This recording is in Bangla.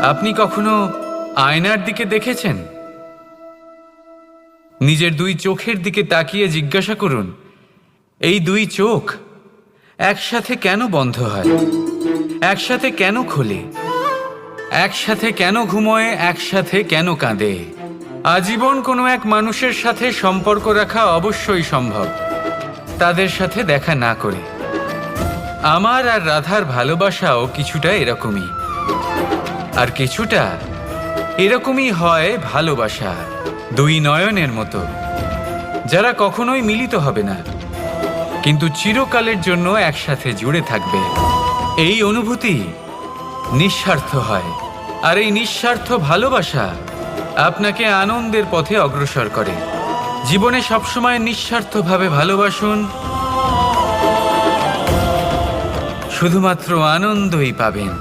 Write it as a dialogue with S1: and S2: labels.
S1: আপনি কখনো আয়নার দিকে দেখেছেন? নিজের দুই চোখের দিকে তাকিয়ে জিজ্ঞাসা করুন, এই দুই চোখ একসাথে কেন বন্ধ হয়, একসাথে কেন খোলে, একসাথে কেন ঘুমোয়, একসাথে কেন কাঁদে? আজীবন কোনো এক মানুষের সাথে সম্পর্ক রাখা অবশ্যই সম্ভব, তাদের সাথে দেখা না করে। আমার আর রাধার ভালোবাসাও কিছুটা এরকমই, আর কিছুটা এরকমই হয় ভালোবাসা দুই নয়নের মতো, যারা কখনোই মিলিত হবে না, কিন্তু চিরকালের জন্য একসাথে জুড়ে থাকবে। এই অনুভূতি নিঃস্বার্থ হয়, আর এই নিঃস্বার্থ ভালোবাসা আপনাকে আনন্দের পথে অগ্রসর করে। জীবনে সবসময় নিঃস্বার্থভাবে ভালোবাসুন, শুধুমাত্র আনন্দই পাবেন।